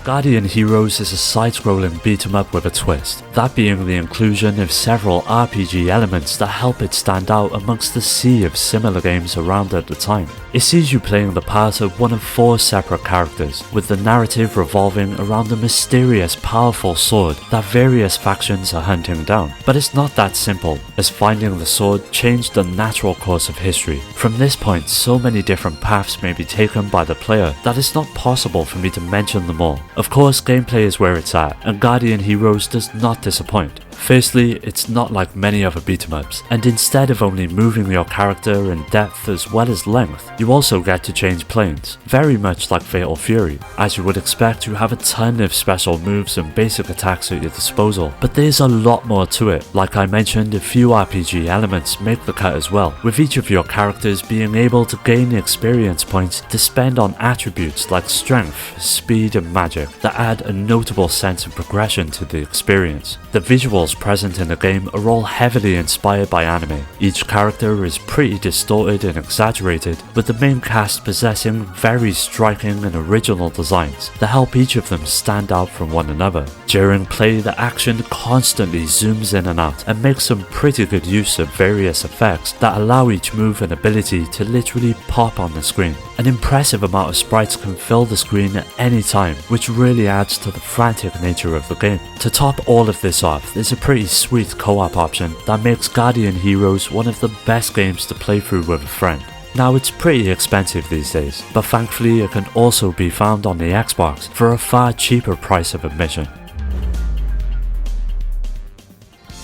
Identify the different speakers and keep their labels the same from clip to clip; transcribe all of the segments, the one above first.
Speaker 1: Guardian Heroes is a side-scrolling beat-em-up with a twist, that being the inclusion of several RPG elements that help it stand out amongst the sea of similar games around at the time. It sees you playing the part of one of 4 separate characters, with the narrative revolving around a mysterious, powerful sword that various factions are hunting down. But it's not that simple, as finding the sword changed the natural course of history. From this point, so many different paths may be taken by the player that it's not possible for me to mention them all. Of course, gameplay is where it's at, and Guardian Heroes does not disappoint. Firstly, it's not like many other beat-em-ups, and instead of only moving your character in depth as well as length, you also get to change planes, very much like Fatal Fury. As you would expect, you have a ton of special moves and basic attacks at your disposal, but there's a lot more to it. Like I mentioned, a few RPG elements make the cut as well, with each of your characters being able to gain experience points to spend on attributes like strength, speed and magic that add a notable sense of progression to the experience. The visuals present in the game are all heavily inspired by anime. Each character is pretty distorted and exaggerated, with the main cast possessing very striking and original designs that help each of them stand out from one another. During play, the action constantly zooms in and out and makes some pretty good use of various effects that allow each move and ability to literally pop on the screen. An impressive amount of sprites can fill the screen at any time, which really adds to the frantic nature of the game. To top all of this off, there's a pretty sweet co-op option that makes Guardian Heroes one of the best games to play through with a friend. Now, it's pretty expensive these days, but thankfully it can also be found on the Xbox for a far cheaper price of admission.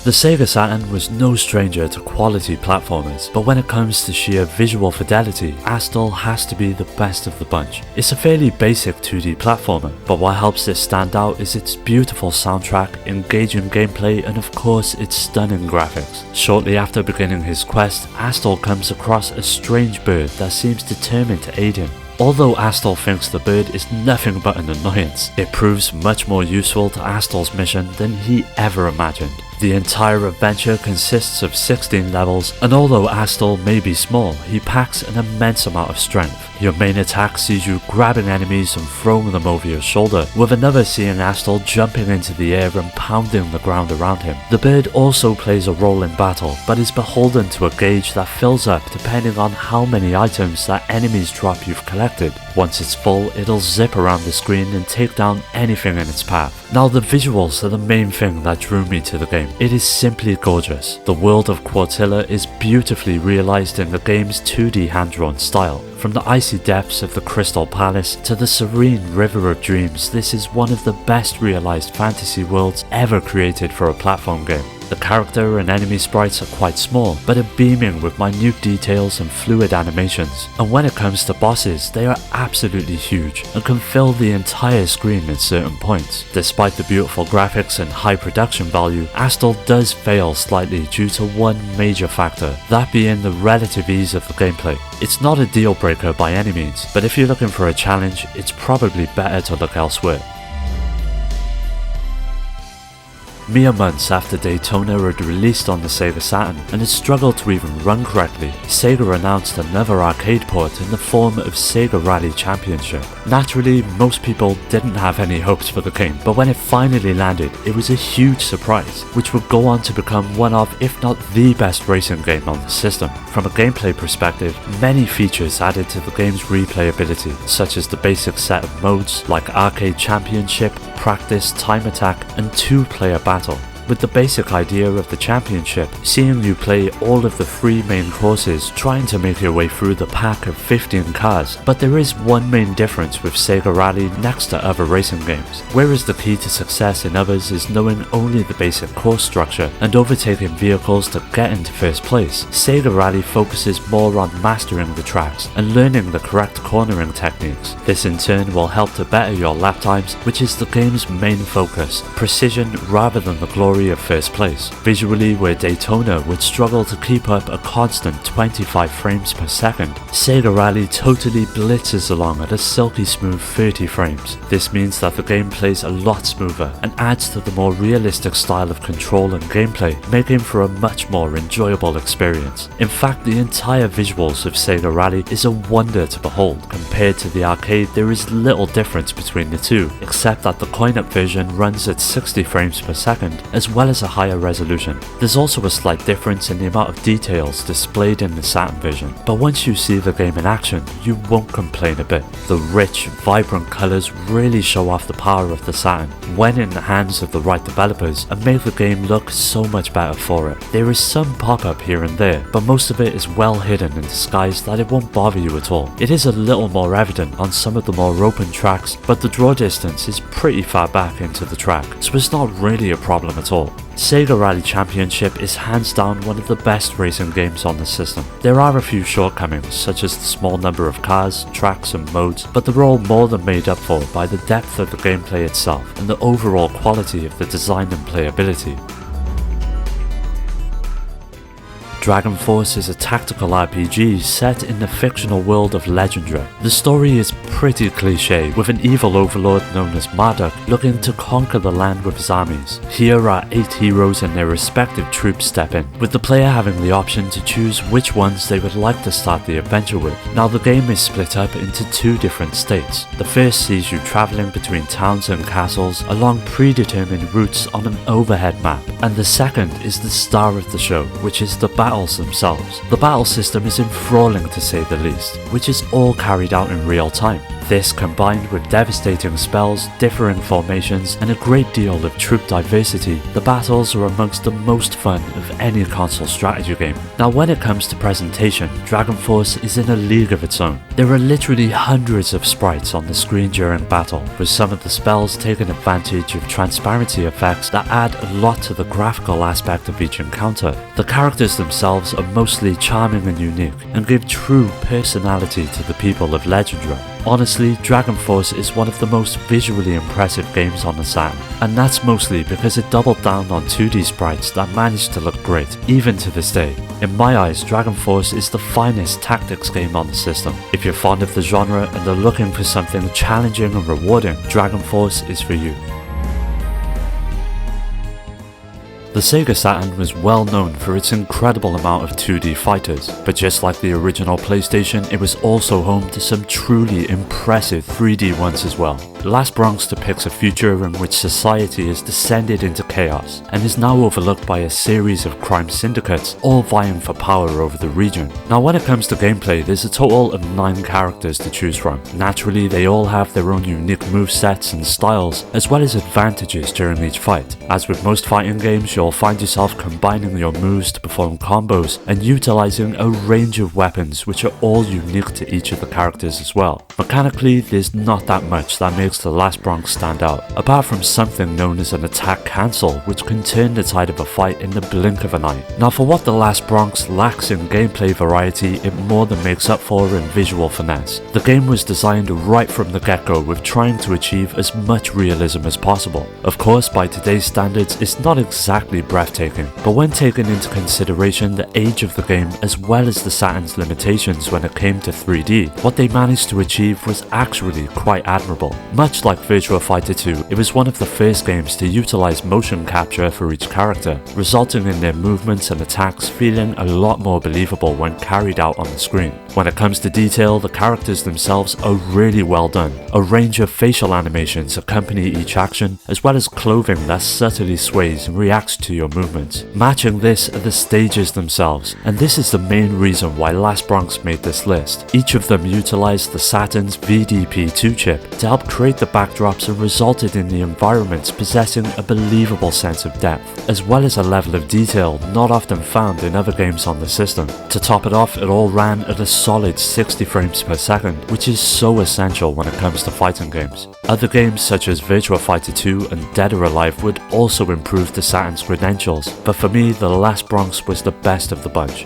Speaker 1: The Sega Saturn was no stranger to quality platformers, but when it comes to sheer visual fidelity, Astal has to be the best of the bunch. It's a fairly basic 2D platformer, but what helps it stand out is its beautiful soundtrack, engaging gameplay, and of course its stunning graphics. Shortly after beginning his quest, Astal comes across a strange bird that seems determined to aid him. Although Astal thinks the bird is nothing but an annoyance, it proves much more useful to Astal's mission than he ever imagined. The entire adventure consists of 16 levels, and although Astal may be small, he packs an immense amount of strength. Your main attack sees you grabbing enemies and throwing them over your shoulder, with another seeing Astal jumping into the air and pounding the ground around him. The bird also plays a role in battle, but is beholden to a gauge that fills up depending on how many items that enemies drop you've collected. Once it's full, it'll zip around the screen and take down anything in its path. Now, the visuals are the main thing that drew me to the game. It is simply gorgeous. The world of Quartilla is beautifully realized in the game's 2D hand-drawn style. From the icy depths of the Crystal Palace to the serene River of Dreams, this is one of the best realized fantasy worlds ever created for a platform game. The character and enemy sprites are quite small, but are beaming with minute details and fluid animations. And when it comes to bosses, they are absolutely huge and can fill the entire screen at certain points. Despite the beautiful graphics and high production value, Astal does fail slightly due to one major factor, that being the relative ease of the gameplay. It's not a deal breaker by any means, but if you're looking for a challenge, it's probably better to look elsewhere. Mere months after Daytona had released on the Sega Saturn and had struggled to even run correctly, Sega announced another arcade port in the form of Sega Rally Championship. Naturally, most people didn't have any hopes for the game, but when it finally landed, it was a huge surprise, which would go on to become one of, if not the best racing game on the system. From a gameplay perspective, many features added to the game's replayability, such as the basic set of modes like Arcade Championship, Practice, Time Attack, and 2-player battle. With the basic idea of the championship, seeing you play all of the 3 main courses trying to make your way through the pack of 15 cars, but there is one main difference with Sega Rally next to other racing games. Whereas the key to success in others is knowing only the basic course structure and overtaking vehicles to get into first place, Sega Rally focuses more on mastering the tracks and learning the correct cornering techniques. This in turn will help to better your lap times, which is the game's main focus, precision rather than the glory category of first place. Visually, where Daytona would struggle to keep up a constant 25 frames per second, Sega Rally totally blitzes along at a silky smooth 30 frames. This means that the game plays a lot smoother and adds to the more realistic style of control and gameplay, making for a much more enjoyable experience. In fact, the entire visuals of Sega Rally is a wonder to behold. Compared to the arcade, there is little difference between the two, except that the coin-up version runs at 60 frames per second, as well as a higher resolution. There's also a slight difference in the amount of details displayed in the Saturn version, but once you see the game in action, you won't complain a bit. The rich, vibrant colours really show off the power of the Saturn, when in the hands of the right developers, and make the game look so much better for it. There is some pop-up here and there, but most of it is well hidden and disguised that it won't bother you at all. It is a little more evident on some of the more open tracks, but the draw distance is pretty far back into the track, so it's not really a problem at all. Sega Rally Championship is hands down one of the best racing games on the system. There are a few shortcomings, such as the small number of cars, tracks and modes, but they're all more than made up for by the depth of the gameplay itself and the overall quality of the design and playability. Dragon Force is a tactical RPG set in the fictional world of Legendra. The story is pretty cliche, with an evil overlord known as Marduk looking to conquer the land with his armies. Here our 8 heroes and their respective troops step in, with the player having the option to choose which ones they would like to start the adventure with. Now the game is split up into 2 different states. The first sees you travelling between towns and castles along predetermined routes on an overhead map, and the second is the star of the show, which is the battles themselves. The battle system is enthralling to say the least, which is all carried out in real time. This, combined with devastating spells, differing formations, and a great deal of troop diversity, the battles are amongst the most fun of any console strategy game. Now when it comes to presentation, Dragon Force is in a league of its own. There are literally hundreds of sprites on the screen during battle, with some of the spells taking advantage of transparency effects that add a lot to the graphical aspect of each encounter. The characters themselves are mostly charming and unique, and give true personality to the people of Legendra. Honestly, Dragon Force is one of the most visually impressive games on the Saturn, and that's mostly because it doubled down on 2D sprites that managed to look great, even to this day. In my eyes, Dragon Force is the finest tactics game on the system. If you're fond of the genre and are looking for something challenging and rewarding, Dragon Force is for you. The Sega Saturn was well known for its incredible amount of 2D fighters, but just like the original PlayStation, it was also home to some truly impressive 3D ones as well. Last Bronx depicts a future in which society has descended into chaos and is now overlooked by a series of crime syndicates, all vying for power over the region. Now when it comes to gameplay, there's a total of 9 characters to choose from. Naturally, they all have their own unique movesets and styles, as well as advantages during each fight. As with most fighting games, you'll find yourself combining your moves to perform combos and utilizing a range of weapons which are all unique to each of the characters as well. Mechanically, there's not that much that makes the Last Bronx stand out, apart from something known as an attack cancel, which can turn the tide of a fight in the blink of an eye. Now for what the Last Bronx lacks in gameplay variety, it more than makes up for in visual finesse. The game was designed right from the get-go with trying to achieve as much realism as possible. Of course, by today's standards, it's not exactly breathtaking, but when taken into consideration the age of the game as well as the Saturn's limitations when it came to 3D, what they managed to achieve was actually quite admirable. Much like Virtua Fighter 2, it was one of the first games to utilize motion capture for each character, resulting in their movements and attacks feeling a lot more believable when carried out on the screen. When it comes to detail, the characters themselves are really well done. A range of facial animations accompany each action, as well as clothing that subtly sways and reacts to your movements. Matching this are the stages themselves, and this is the main reason why Last Bronx made this list. Each of them utilized the Saturn's VDP2 chip to help create the backdrops and resulted in the environments possessing a believable sense of depth, as well as a level of detail not often found in other games on the system. To top it off, it all ran at a solid 60 frames per second, which is so essential when it comes to fighting games. Other games such as Virtua Fighter 2 and Dead or Alive would also improve the Saturn's credentials, but for me, the Last Bronx was the best of the bunch.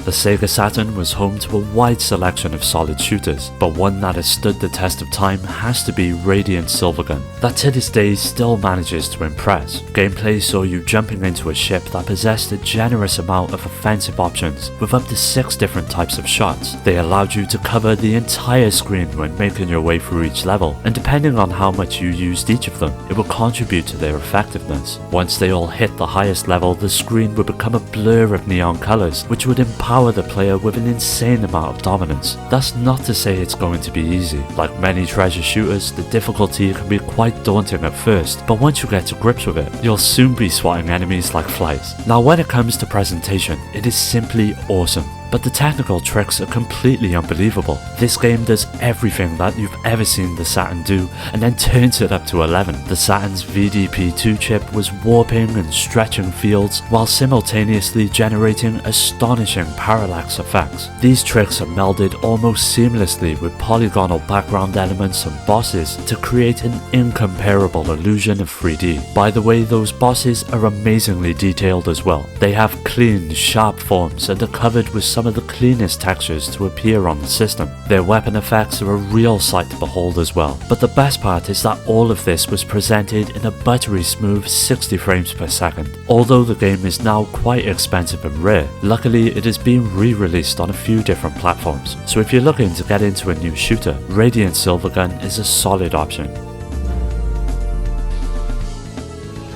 Speaker 1: The Sega Saturn was home to a wide selection of solid shooters, but one that has stood the test of time has to be Radiant Silvergun, that to this day still manages to impress. Gameplay saw you jumping into a ship that possessed a generous amount of offensive options, with up to 6 different types of shots. They allowed you to cover the entire screen when making your way through each level, and depending on how much you used each of them, it will contribute to their effectiveness. Once they all hit the highest level, the screen would become a blur of neon colours, which would empower the player with an insane amount of dominance. That's not to say it's going to be easy. Like many treasure shooters, the difficulty can be quite daunting at first, but once you get to grips with it, you'll soon be swatting enemies like flies. Now when it comes to presentation, it is simply awesome. But the technical tricks are completely unbelievable. This game does everything that you've ever seen the Saturn do, and then turns it up to 11. The Saturn's VDP2 chip was warping and stretching fields, while simultaneously generating astonishing parallax effects. These tricks are melded almost seamlessly with polygonal background elements and bosses to create an incomparable illusion of 3D. By the way, those bosses are amazingly detailed as well. They have clean, sharp forms and are covered with some of the cleanest textures to appear on the system. Their weapon effects are a real sight to behold as well. But the best part is that all of this was presented in a buttery smooth 60 frames per second. Although the game is now quite expensive and rare, luckily it is being re-released on a few different platforms. So if you're looking to get into a new shooter, Radiant Silvergun is a solid option.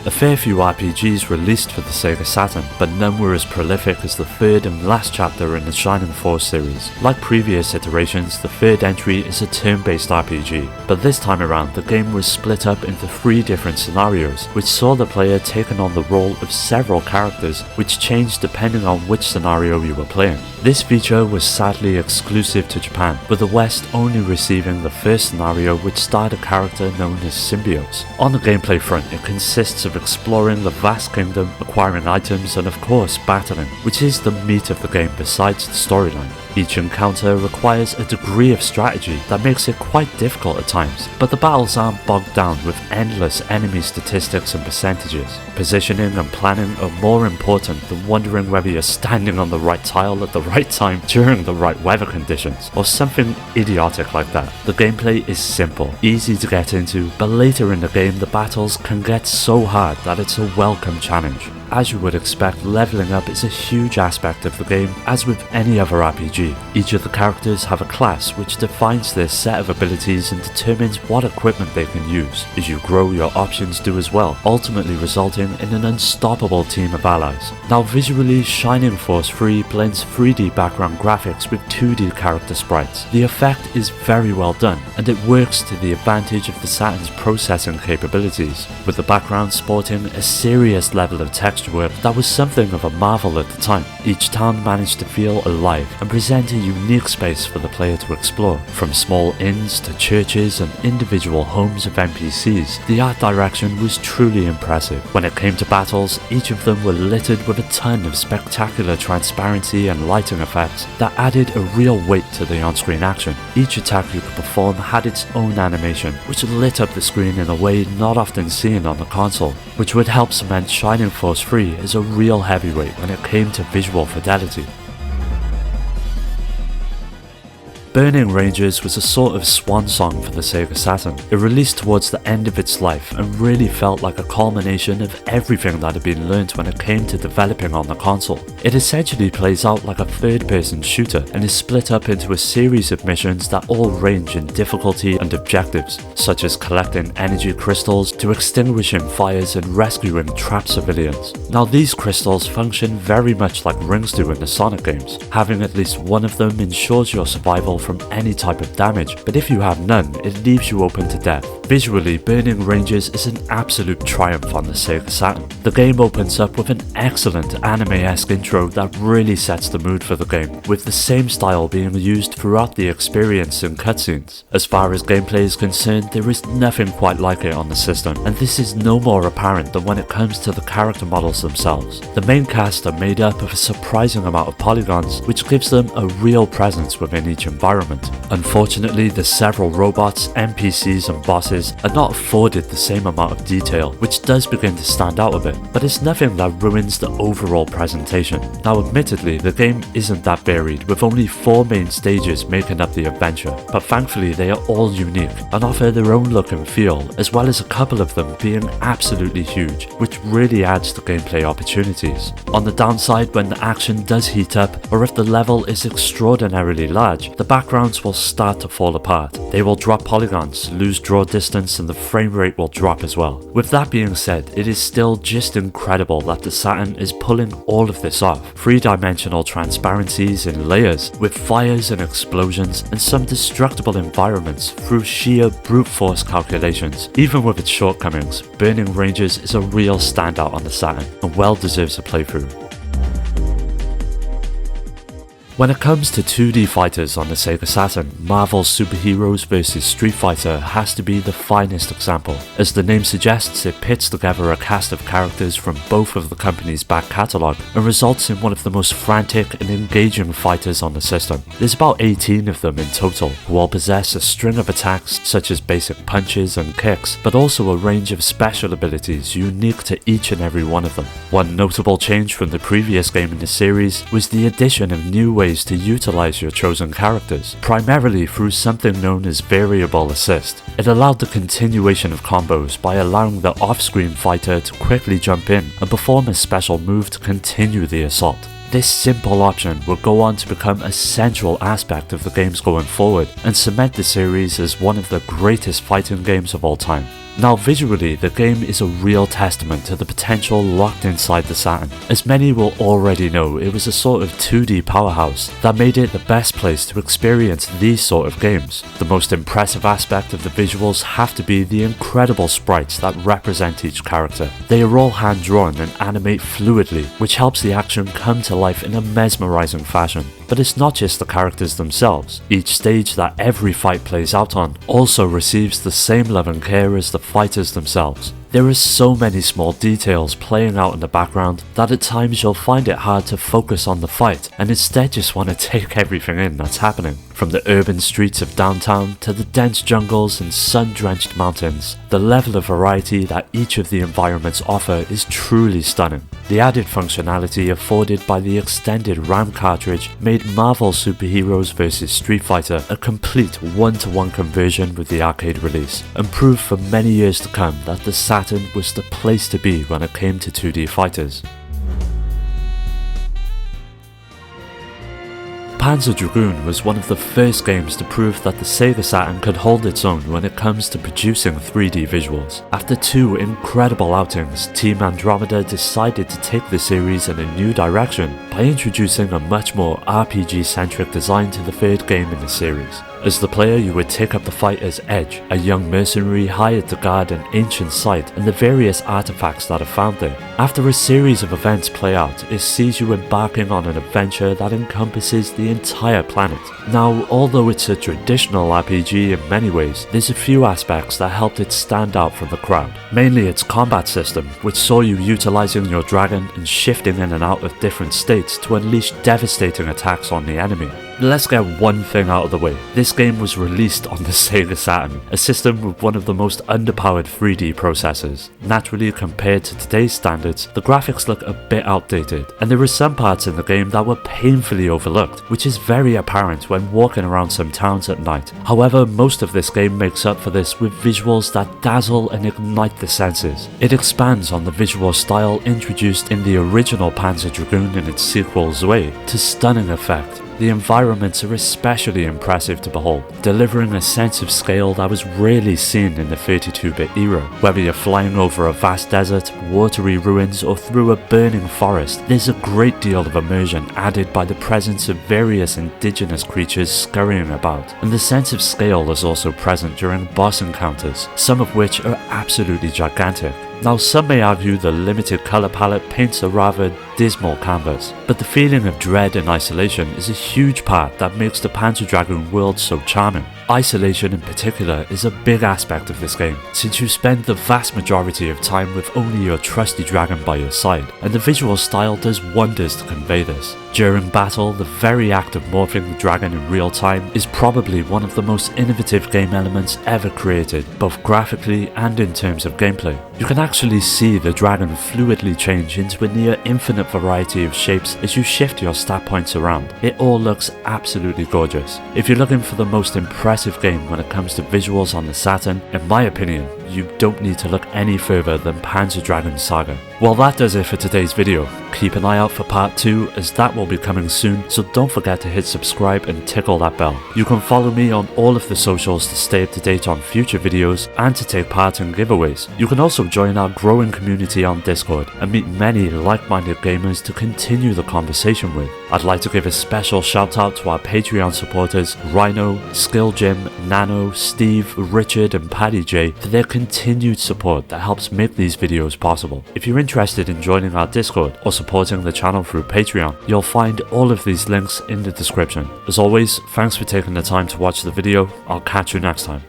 Speaker 1: A fair few RPGs released for the Sega Saturn, but none were as prolific as the third and last chapter in the Shining Force series. Like previous iterations, the third entry is a turn-based RPG, but this time around the game was split up into 3 different scenarios, which saw the player taking on the role of several characters, which changed depending on which scenario you were playing. This feature was sadly exclusive to Japan, with the West only receiving the first scenario, which starred a character known as Symbiotes. On the gameplay front, it consists of exploring the vast kingdom, acquiring items, and of course battling, which is the meat of the game besides the storyline. Each encounter requires a degree of strategy that makes it quite difficult at times, but the battles aren't bogged down with endless enemy statistics and percentages. Positioning and planning are more important than wondering whether you're standing on the right tile at the right time during the right weather conditions, or something idiotic like that. The gameplay is simple, easy to get into, but later in the game the battles can get so hard that it's a welcome challenge. As you would expect, leveling up is a huge aspect of the game, as with any other RPG. Each of the characters have a class which defines their set of abilities and determines what equipment they can use. As you grow, your options do as well, ultimately resulting in an unstoppable team of allies. Now visually, Shining Force 3 blends 3D background graphics with 2D character sprites. The effect is very well done, and it works to the advantage of the Saturn's processing capabilities, with the background sporting a serious level of texture work that was something of a marvel at the time. Each town managed to feel alive and present a unique space for the player to explore. From small inns to churches and individual homes of NPCs, the art direction was truly impressive. When it came to battles, each of them were littered with a ton of spectacular transparency and lighting effects that added a real weight to the on-screen action. Each attack you could perform had its own animation, which lit up the screen in a way not often seen on the console, which would help cement Shining Force 3 as a real heavyweight when it came to visual fidelity. Burning Rangers was a sort of swan song for the Sega Saturn. It released towards the end of its life and really felt like a culmination of everything that had been learnt when it came to developing on the console. It essentially plays out like a third-person shooter and is split up into a series of missions that all range in difficulty and objectives, such as collecting energy crystals to extinguishing fires and rescuing trapped civilians. Now these crystals function very much like rings do in the Sonic games. Having at least one of them ensures your survival from any type of damage, but if you have none, it leaves you open to death. Visually, Burning Rangers is an absolute triumph on the Sega Saturn. The game opens up with an excellent anime-esque intro that really sets the mood for the game, with the same style being used throughout the experience in cutscenes. As far as gameplay is concerned, there is nothing quite like it on the system, and this is no more apparent than when it comes to the character models themselves. The main cast are made up of a surprising amount of polygons, which gives them a real presence within each environment. environment. Unfortunately, the several robots, NPCs and bosses are not afforded the same amount of detail, which does begin to stand out a bit, but it's nothing that ruins the overall presentation. Now admittedly, the game isn't that varied, with only 4 main stages making up the adventure, but thankfully they are all unique and offer their own look and feel, as well as a couple of them being absolutely huge, which really adds to gameplay opportunities. On the downside, when the action does heat up, or if the level is extraordinarily large, the backgrounds will start to fall apart. They will drop polygons, lose draw distance, and the frame rate will drop as well. With that being said, it is still just incredible that the Saturn is pulling all of this off. 3-dimensional transparencies in layers, with fires and explosions, and some destructible environments through sheer brute force calculations. Even with its shortcomings, Burning Ranges is a real standout on the Saturn, and well deserves a playthrough. When it comes to 2D fighters on the Sega Saturn, Marvel's Super Heroes vs Street Fighter has to be the finest example. As the name suggests, it pits together a cast of characters from both of the company's back catalogue and results in one of the most frantic and engaging fighters on the system. There's about 18 of them in total, who all possess a string of attacks such as basic punches and kicks, but also a range of special abilities unique to each and every one of them. One notable change from the previous game in the series was the addition of new ways to utilize your chosen characters, primarily through something known as variable assist. It allowed the continuation of combos by allowing the off-screen fighter to quickly jump in and perform a special move to continue the assault. This simple option will go on to become a central aspect of the games going forward and cement the series as one of the greatest fighting games of all time. Now visually, the game is a real testament to the potential locked inside the Saturn. As many will already know, it was a sort of 2D powerhouse that made it the best place to experience these sort of games. The most impressive aspect of the visuals have to be the incredible sprites that represent each character. They are all hand-drawn and animate fluidly, which helps the action come to life in a mesmerizing fashion. But it's not just the characters themselves. Each stage that every fight plays out on also receives the same love and care as the fighters themselves. There are so many small details playing out in the background that at times you'll find it hard to focus on the fight and instead just want to take everything in that's happening. From the urban streets of downtown to the dense jungles and sun-drenched mountains, the level of variety that each of the environments offer is truly stunning. The added functionality afforded by the extended RAM cartridge made Marvel Super Heroes vs Street Fighter a complete one-to-one conversion with the arcade release, and proved for many years to come that the Saturn was the place to be when it came to 2D fighters. Panzer Dragoon was one of the first games to prove that the Sega Saturn could hold its own when it comes to producing 3D visuals. After 2 incredible outings, Team Andromeda decided to take the series in a new direction by introducing a much more RPG-centric design to the third game in the series. As the player, you would take up the fight as Edge, a young mercenary hired to guard an ancient site and the various artifacts that are found there. After a series of events play out, it sees you embarking on an adventure that encompasses the entire planet. Now, although it's a traditional RPG in many ways, there's a few aspects that helped it stand out from the crowd. Mainly its combat system, which saw you utilizing your dragon and shifting in and out of different states to unleash devastating attacks on the enemy. Let's get one thing out of the way. This game was released on the Sega Saturn, a system with one of the most underpowered 3D processors. Naturally, compared to today's standards, the graphics look a bit outdated, and there are some parts in the game that were painfully overlooked, which is very apparent when walking around some towns at night. However, most of this game makes up for this with visuals that dazzle and ignite the senses. It expands on the visual style introduced in the original Panzer Dragoon and its sequel Zwei to stunning effect. The environments are especially impressive to behold, delivering a sense of scale that was rarely seen in the 32-bit era. Whether you're flying over a vast desert, watery ruins, or through a burning forest, there's a great deal of immersion added by the presence of various indigenous creatures scurrying about, and the sense of scale is also present during boss encounters, some of which are absolutely gigantic. Now, some may argue the limited colour palette paints a rather dismal canvas, but the feeling of dread and isolation is a huge part that makes the Panzer Dragoon world so charming. Isolation in particular is a big aspect of this game, since you spend the vast majority of time with only your trusty dragon by your side, and the visual style does wonders to convey this. During battle, the very act of morphing the dragon in real time is probably one of the most innovative game elements ever created, both graphically and in terms of gameplay. You can actually see the dragon fluidly change into a near infinite variety of shapes as you shift your stat points around. It all looks absolutely gorgeous. If you're looking for the most impressive game when it comes to visuals on the Saturn, in my opinion, you don't need to look any further than Panzer Dragoon Saga. Well, that does it for today's video. Keep an eye out for part 2 as that will be coming soon, so don't forget to hit subscribe and tickle that bell. You can follow me on all of the socials to stay up to date on future videos and to take part in giveaways. You can also join our growing community on Discord and meet many like-minded gamers to continue the conversation with. I'd like to give a special shout out to our Patreon supporters Rhino, Skill Jim, Nano, Steve, Richard and Paddy J for their continued support that helps make these videos possible. If you're interested in joining our Discord or supporting the channel through Patreon, you'll find all of these links in the description. As always, thanks for taking the time to watch the video. I'll catch you next time.